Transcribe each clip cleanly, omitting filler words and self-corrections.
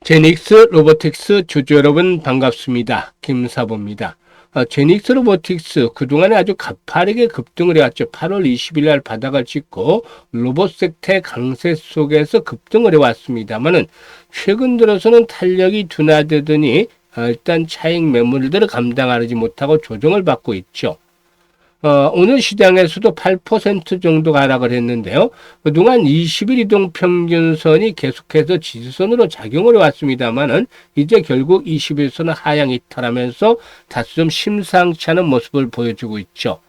제닉스 로보틱스 주주 여러분 반갑습니다. 김사보입니다. 제닉스 로보틱스 그동안에 아주 가파르게 급등을 해왔죠. 8월 20일 날 바닥을 찍고 로봇 섹터의 강세 속에서 급등을 해왔습니다만은 최근 들어서는 탄력이 둔화되더니 일단 차익 매물들을 감당하지 못하고 조정을 받고 있죠. 오늘 시장에서도 8% 정도 하락을 했는데요. 그동안 20일 이동 평균선이 계속해서 지지선으로 작용을 해왔습니다만은 이제 결국 21선은 하향 이탈하면서 다소 좀 심상치 않은 모습을 보여주고 있죠.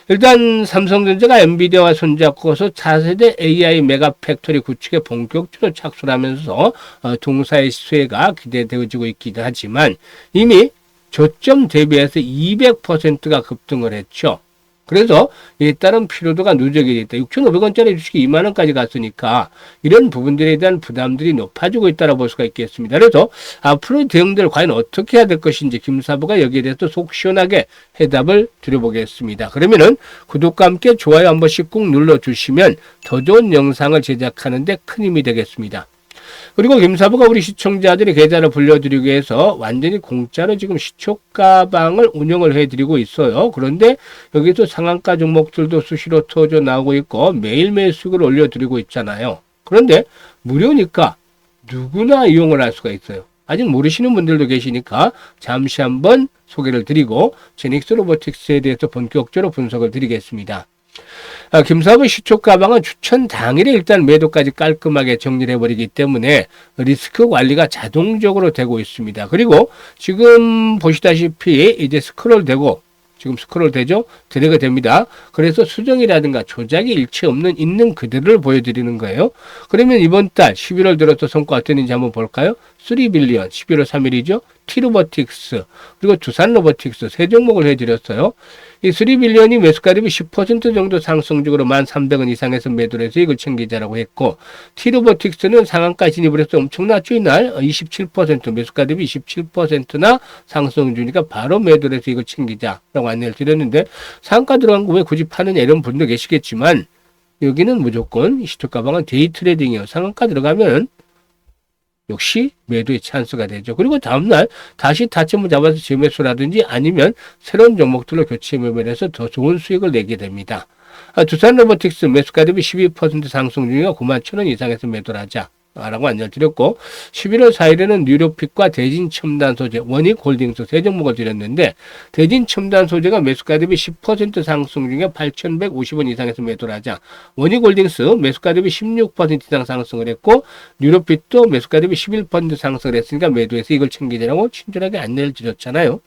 일단 삼성전자가 엔비디아와 손잡고서 차세대 AI 메가 팩토리 구축에 본격적으로 착수를 하면서 동사의 수혜가 기대되어지고 있기도 하지만 이미 저점 대비해서 200%가 급등을 했죠. 그래서 이에 따른 피로도가 누적이 됐다. 6,500원짜리 주식이 2만원까지 갔으니까 이런 부분들에 대한 부담들이 높아지고 있다고 볼 수가 있겠습니다. 그래서 앞으로 대응들 과연 어떻게 해야 될 것인지 김사부가 여기에 대해서 속 시원하게 해답을 드려보겠습니다. 그러면은 구독과 함께 좋아요 한 번씩 꾹 눌러주시면 더 좋은 영상을 제작하는 데 큰 힘이 되겠습니다. 그리고 김사부가 우리 시청자들의 계좌를 불려드리기 위해서 완전히 공짜로 지금 시초가방을 운영을 해드리고 있어요. 그런데 여기서 상한가 종목들도 수시로 터져 나오고 있고 매일매일 수익을 올려드리고 있잖아요. 그런데 무료니까 누구나 이용을 할 수가 있어요. 아직 모르시는 분들도 계시니까 잠시 한번 소개를 드리고 제닉스 로보틱스에 대해서 본격적으로 분석을 드리겠습니다. 김사부 시초가방은 추천 당일에 일단 매도까지 깔끔하게 정리를 해버리기 때문에 리스크 관리가 자동적으로 되고 있습니다. 그리고 지금 보시다시피 이제 스크롤 되고 지금 스크롤 되죠? 드래그 됩니다. 그래서 수정이라든가 조작이 일체 없는 있는 그대로를 보여드리는 거예요. 그러면 이번 달 11월 들어서 성과 어땠는지 한번 볼까요? 3빌리언 11월 3일이죠. T로보틱스 그리고 두산로보틱스 세 종목을 해드렸어요. 이 3빌리언이 매수가 대비 10% 정도 상승적으로 1,300원 이상에서 매도를 해서 이걸 챙기자라고 했고 T로보틱스는 상한가 진입을 해서 엄청났죠. 이날 27% 매수가 대비 27%나 상승 중이니까 바로 매도를 해서 이걸 챙기자라고 안내를 드렸는데 상한가 들어간 거 왜 굳이 파느냐 이런 분도 계시겠지만 여기는 무조건 시초가방은 데이 트레이딩이에요. 상한가 들어가면 역시 매도의 찬스가 되죠. 그리고 다음날 다시 타점을 잡아서 재매수라든지 아니면 새로운 종목들로 교체 매매해서 더 좋은 수익을 내게 됩니다. 두산로보틱스 매수가 대비 12% 상승 중이가 91,000원 이상에서 매도를 하자. 라고 안내를 드렸고 11월 4일에는 뉴로픽과 대진첨단소재, 원익홀딩스 세 종목을 드렸는데 대진첨단소재가 매수가 대비 10% 상승 중에 8,150원 이상에서 매도를 하자. 원익홀딩스 매수가 대비 16% 이상 상승을 했고 뉴로픽도 매수가 대비 11% 상승을 했으니까 매도해서 이걸 챙기자라고 친절하게 안내를 드렸잖아요.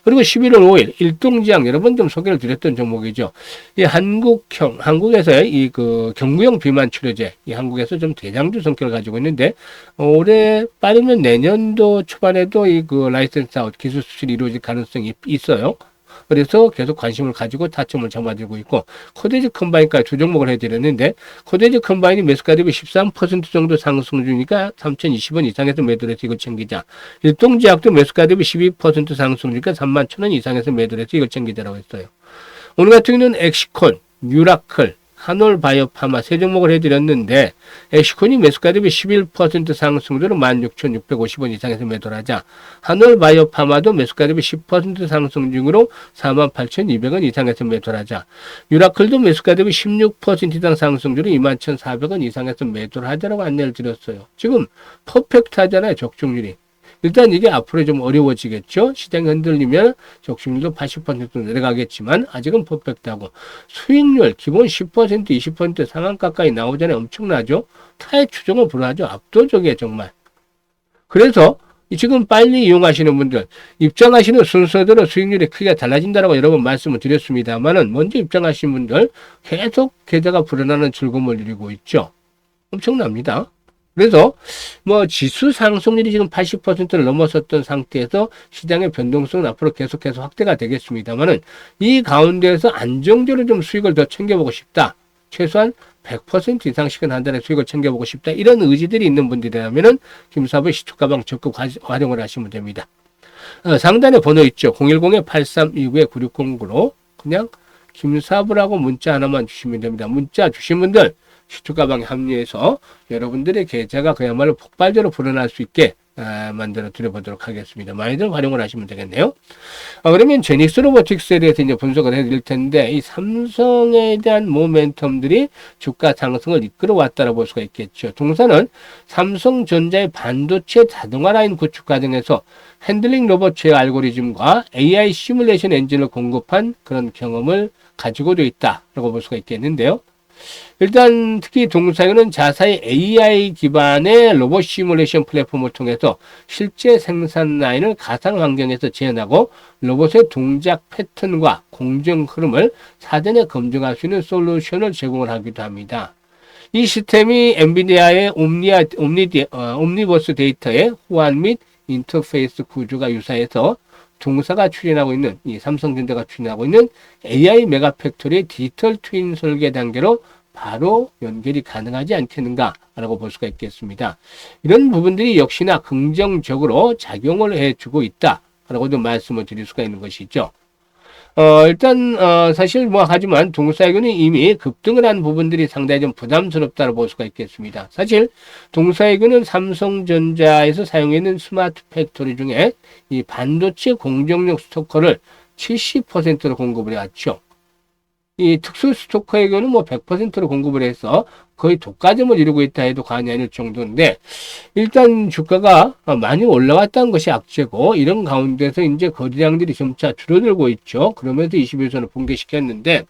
그리고 11월 5일 일동지향 여러 번 좀 소개를 드렸던 종목이죠. 이 한국에서의 이 경구용 비만 치료제, 이 한국에서 좀 대장주 성격을 가지고 있는데 올해 빠르면 내년도 초반에도 이 라이센스 아웃 기술 수출이 이루어질 가능성이 있어요. 그래서 계속 관심을 가지고 타점을 잡아들고 있고 코데지 컴바인까지 두 종목을 해드렸는데 코데지 컴바인이 매수가 대비 13% 정도 상승 중이니까 3,020원 이상에서 매도를 해서 이걸 챙기자. 일동제약도 매수가 대비 12% 상승 중이니까 31,000원 이상에서 매도를 해서 이걸 챙기자라고 했어요. 오늘 같은 경우는 엑시콘, 뉴라클, 한올바이오파마 세 종목을 해드렸는데 엑시콘이 매수가 대비 11% 상승으로 16,650원 이상에서 매도를 하자. 한올바이오파마도 매수가 대비 10% 상승 중으로 48,200원 이상에서 매도를 하자. 뉴라클도 매수가 대비 16% 이상 상승 중으로 21,400원 이상에서 매도를 하자라고 안내를 드렸어요. 지금 퍼펙트 하잖아요. 적중률이. 일단 이게 앞으로 좀 어려워지겠죠. 시장이 흔들리면 적중률도 80% 내려가겠지만 아직은 퍼펙트하고 수익률 기본 10% 20% 상한가까지 나오잖아요. 엄청나죠. 타의 추종은 불허하죠. 압도적이에요. 정말. 그래서 지금 빨리 이용하시는 분들 입장하시는 순서대로 수익률이 크게 달라진다라고 여러 번 말씀을 드렸습니다만은 먼저 입장하시는 분들 계속 계좌가 불어나는 즐거움을 누리고 있죠. 엄청납니다. 그래서 지수 상승률이 지금 80%를 넘어섰던 상태에서 시장의 변동성은 앞으로 계속해서 확대가 되겠습니다만은 이 가운데에서 안정적으로 좀 수익을 더 챙겨보고 싶다. 최소한 100% 이상씩은 한 달에 수익을 챙겨보고 싶다. 이런 의지들이 있는 분들이라면은 김사부의 시초가방 적극 활용을 하시면 됩니다. 상단에 번호 있죠. 010-8329-9609로 그냥 김사부라고 문자 하나만 주시면 됩니다. 문자 주신 분들 시초가방에 합류해서 여러분들의 계좌가 그야말로 폭발적으로 불어날 수 있게 만들어 드려보도록 하겠습니다. 많이들 활용을 하시면 되겠네요. 그러면 제닉스 로보틱스에 대해서 이제 분석을 해드릴 텐데, 이 삼성에 대한 모멘텀들이 주가 상승을 이끌어 왔다고 볼 수가 있겠죠. 동사는 삼성전자의 반도체 자동화 라인 구축 과정에서 핸들링 로봇의 알고리즘과 AI 시뮬레이션 엔진을 공급한 그런 경험을 가지고도 있다라고 볼 수가 있겠는데요. 일단 특히 동사에는 자사의 AI 기반의 로봇 시뮬레이션 플랫폼을 통해서 실제 생산 라인을 가상 환경에서 재현하고 로봇의 동작 패턴과 공정 흐름을 사전에 검증할 수 있는 솔루션을 제공을 하기도 합니다. 이 시스템이 엔비디아의 옴니버스 데이터의 호환 및 인터페이스 구조가 유사해서 동사가 추진하고 있는, 이 삼성전자가 추진하고 있는 AI 메가팩토리의 디지털 트윈 설계 단계로 바로 연결이 가능하지 않겠는가라고 볼 수가 있겠습니다. 이런 부분들이 역시나 긍정적으로 작용을 해주고 있다라고도 말씀을 드릴 수가 있는 것이죠. 일단 사실 하지만 동사에게는 이미 급등을 한 부분들이 상당히 좀 부담스럽다고 볼 수가 있겠습니다. 사실 동사에게는 삼성전자에서 사용하는 스마트 팩토리 중에 이 반도체 공정용 스토커를 70%로 공급을 해왔죠. 이 특수 스토커에게는 100%로 공급을 해서 거의 독과점을 이루고 있다 해도 과언이 아닐 정도인데, 일단 주가가 많이 올라왔다는 것이 악재고, 이런 가운데서 이제 거래량들이 점차 줄어들고 있죠. 그러면서 21선을 붕괴시켰는데,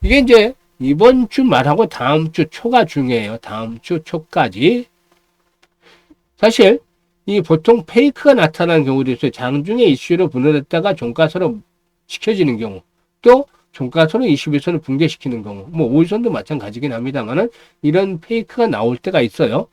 이게 이제 이번 주 말하고 다음 주 초가 중요해요. 다음 주 초까지. 사실 이 보통 페이크가 나타나는 경우도 있어요. 장중에 이슈로 분할했다가 종가서로 시켜지는 경우, 또 종가선은 21선을 붕괴시키는 경우, 5일선도 마찬가지긴 합니다만은 이런 페이크가 나올 때가 있어요.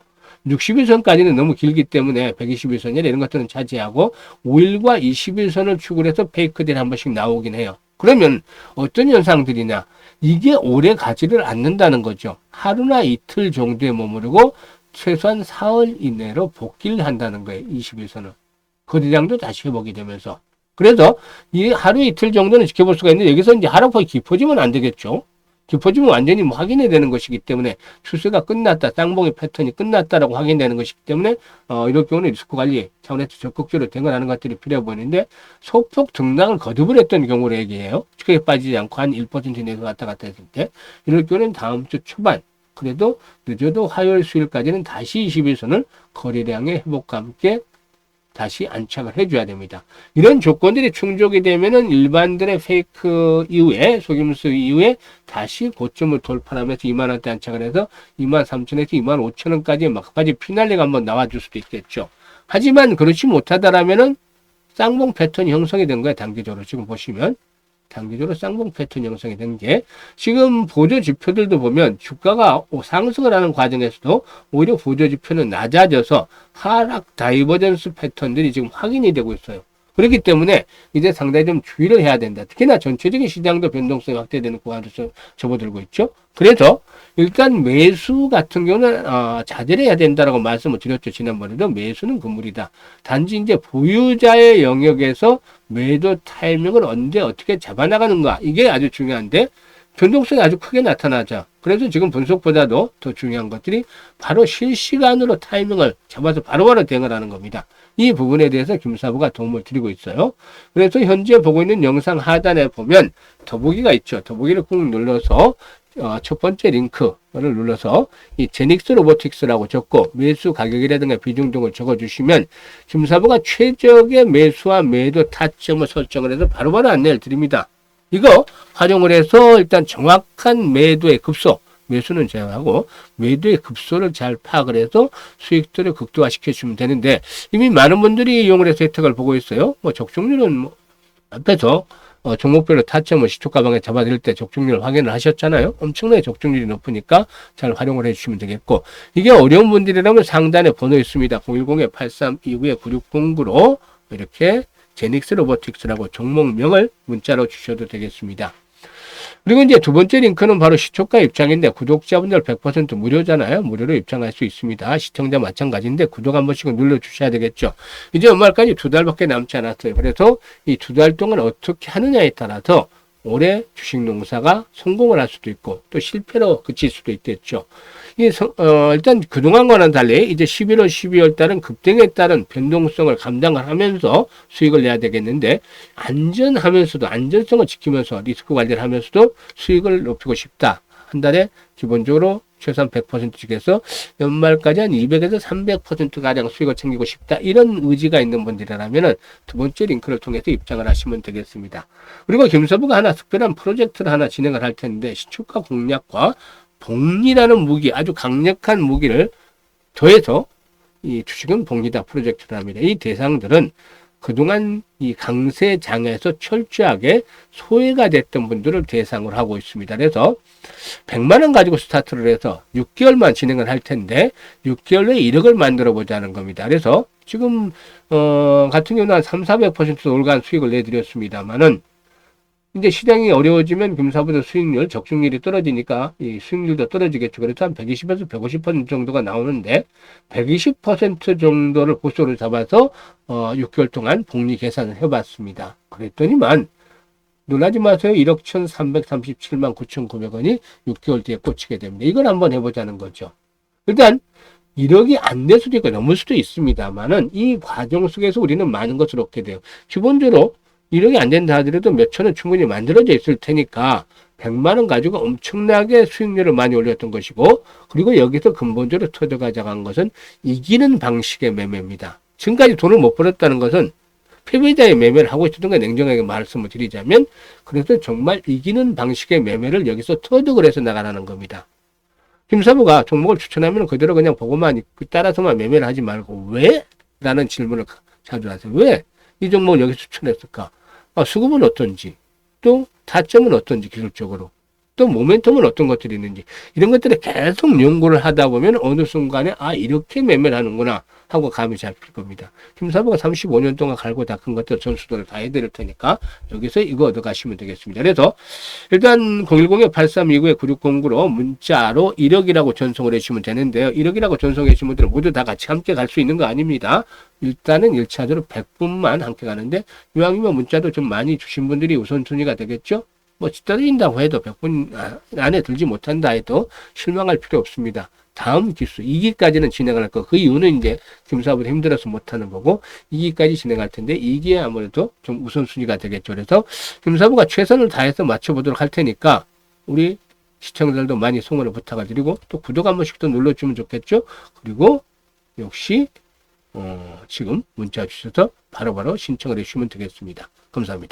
60일선까지는 너무 길기 때문에 121선이나 이런 것들은 차지하고 5일과 21선을 축을 해서 페이크들이 한 번씩 나오긴 해요. 그러면 어떤 현상들이냐? 이게 오래 가지를 않는다는 거죠. 하루나 이틀 정도에 머무르고 최소한 사흘 이내로 복귀를 한다는 거예요. 21선을. 거래량도 다시 회복이 되면서. 그래서 이 하루 이틀 정도는 지켜볼 수가 있는데, 여기서 이제 하락폭이 깊어지면 안 되겠죠. 깊어지면 완전히 확인이 되는 것이기 때문에 추세가 끝났다, 쌍봉의 패턴이 끝났다라고 확인되는 것이기 때문에 이럴 경우는 리스크 관리 차원에서 적극적으로 대응하는 것들이 필요해 보이는데, 소폭 등락을 거듭을 했던 경우를 얘기해요. 크게 빠지지 않고 한 1% 내에서 왔다 갔다 했을 때, 이럴 경우는 다음 주 초반, 그래도 늦어도 화요일 수요일까지는 다시 21선을 거래량의 회복과 함께 다시 안착을 해줘야 됩니다. 이런 조건들이 충족이 되면은 일반들의 페이크 이후에, 속임수 이후에 다시 고점을 돌파하면서 2만원대 안착을 해서 23,000에서 25,000원까지 막까지 피날레가 한번 나와줄 수도 있겠죠. 하지만 그렇지 못하다라면은 쌍봉 패턴이 형성이 된 거예요. 단기적으로 지금 보시면. 단기적으로 쌍봉 패턴 형성이 된 게, 지금 보조 지표들도 보면 주가가 상승을 하는 과정에서도 오히려 보조 지표는 낮아져서 하락 다이버전스 패턴들이 지금 확인이 되고 있어요. 그렇기 때문에 이제 상당히 좀 주의를 해야 된다. 특히나 전체적인 시장도 변동성이 확대되는 구간으로 접어들고 있죠. 그래서 일단 매수 같은 경우는 자제를 해야 된다라고 말씀을 드렸죠. 지난번에도 매수는 금물이다. 단지 이제 보유자의 영역에서 매도 타이밍을 언제 어떻게 잡아나가는가, 이게 아주 중요한데 변동성이 아주 크게 나타나죠. 그래서 지금 분석보다도 더 중요한 것들이 바로 실시간으로 타이밍을 잡아서 바로바로 대응을 하는 겁니다. 이 부분에 대해서 김사부가 도움을 드리고 있어요. 그래서 현재 보고 있는 영상 하단에 보면 더보기가 있죠. 더보기를 꾹 눌러서 첫 번째 링크를 눌러서 이 제닉스 로보틱스라고 적고 매수 가격이라든가 비중 등을 적어주시면 김사부가 최적의 매수와 매도 타점을 설정을 해서 바로바로 안내를 드립니다. 이거 활용을 해서 일단 정확한 매도의 급소, 매수는 제외하고 매도의 급소를 잘 파악을 해서 수익들을 극대화시켜 주면 되는데, 이미 많은 분들이 이용을 해서 혜택을 보고 있어요. 적중률은 앞에서 종목별로 타점을 시초가방에 잡아드릴 때 적중률 확인을 하셨잖아요. 엄청나게 적중률이 높으니까 잘 활용을 해주시면 되겠고, 이게 어려운 분들이라면 상단에 번호 있습니다. 010-8329-9609로 이렇게 제닉스 로보틱스라고 종목명을 문자로 주셔도 되겠습니다. 그리고 이제 두 번째 링크는 바로 시초가 입장인데, 구독자분들 100% 무료잖아요. 무료로 입장할 수 있습니다. 시청자 마찬가지인데 구독 한 번씩은 눌러주셔야 되겠죠. 이제 연말까지 2달밖에 남지 않았어요. 그래서 이 2달 동안 어떻게 하느냐에 따라서 올해 주식 농사가 성공을 할 수도 있고 또 실패로 그칠 수도 있겠죠. 일단 그동안과는 달리 이제 11월, 12월 달은 급등에 따른 변동성을 감당을 하면서 수익을 내야 되겠는데, 안전하면서도, 안전성을 지키면서 리스크 관리를 하면서도 수익을 높이고 싶다. 한 달에 기본적으로 최소한 100% 찍어서 연말까지 한 200에서 300%가량 수익을 챙기고 싶다. 이런 의지가 있는 분들이라면 두 번째 링크를 통해서 입장을 하시면 되겠습니다. 그리고 김서부가 하나 특별한 프로젝트를 하나 진행을 할 텐데, 시초가 공략과 복리라는 무기, 아주 강력한 무기를 더해서 이 주식은 복리다 프로젝트를 합니다. 이 대상들은 그동안 이 강세장에서 철저하게 소외가 됐던 분들을 대상으로 하고 있습니다. 그래서 100만 원 가지고 스타트를 해서 6개월만 진행을 할 텐데 6개월 내에 1억을 만들어 보자는 겁니다. 그래서 지금 같은 경우는 한 3, 400% 올간 수익을 내드렸습니다만은 이제 시장이 어려워지면 금사부도 수익률, 적중률이 떨어지니까 이 수익률도 떨어지겠죠. 그래서 한 120에서 150% 정도가 나오는데 120% 정도를 보수로 잡아서 6개월 동안 복리 계산을 해봤습니다. 그랬더니만 놀라지 마세요. 1억 1,337만 9,900원이 6개월 뒤에 꽂히게 됩니다. 이걸 한번 해보자는 거죠. 일단 1억이 안 될 수도 있고 넘을 수도 있습니다만은 이 과정 속에서 우리는 많은 것을 얻게 돼요. 기본적으로 1억이 안 된다 하더라도 몇천 원 충분히 만들어져 있을 테니까 100만 원 가지고 엄청나게 수익률을 많이 올렸던 것이고, 그리고 여기서 근본적으로 터져가자간 것은 이기는 방식의 매매입니다. 지금까지 돈을 못 벌었다는 것은 패배자의 매매를 하고 있었던 걸 냉정하게 말씀을 드리자면, 그래서 정말 이기는 방식의 매매를 여기서 터득을 해서 나가라는 겁니다. 김사부가 종목을 추천하면 그대로 그냥 보고만 따라서만 매매를 하지 말고 왜? 라는 질문을 자주 하세요. 왜 이 종목을 여기서 추천했을까? 수급은 어떤지, 또 타점은 어떤지 기술적으로, 또 모멘텀은 어떤 것들이 있는지, 이런 것들을 계속 연구를 하다 보면 어느 순간에 이렇게 매매를 하는구나 하고 감이 잡힐 겁니다. 김사부가 35년 동안 갈고 닦은 것들 전수들을 다 해드릴 테니까 여기서 이거 얻어가시면 되겠습니다. 그래서 일단 010-8329-9609로 문자로 1억이라고 전송을 해주시면 되는데요. 1억이라고 전송해 주신 분들은 모두 다 같이 함께 갈 수 있는 거 아닙니다. 일단은 1차적으로 100분만 함께 가는데, 이왕이면 문자도 좀 많이 주신 분들이 우선순위가 되겠죠. 뭐 떨어진다고 해도 100분 안에 들지 못한다 해도 실망할 필요 없습니다. 다음 기수 2기까지는 진행을 할 거. 그 이유는 이제 김사부도 힘들어서 못하는 거고 2기까지 진행할 텐데 2기에 아무래도 좀 우선순위가 되겠죠. 그래서 김사부가 최선을 다해서 맞춰보도록 할 테니까 우리 시청자들도 많이 성원을 부탁을 드리고, 또 구독 한 번씩 더 눌러주면 좋겠죠. 그리고 역시 지금 문자 주셔서 바로바로 신청을 해주시면 되겠습니다. 감사합니다.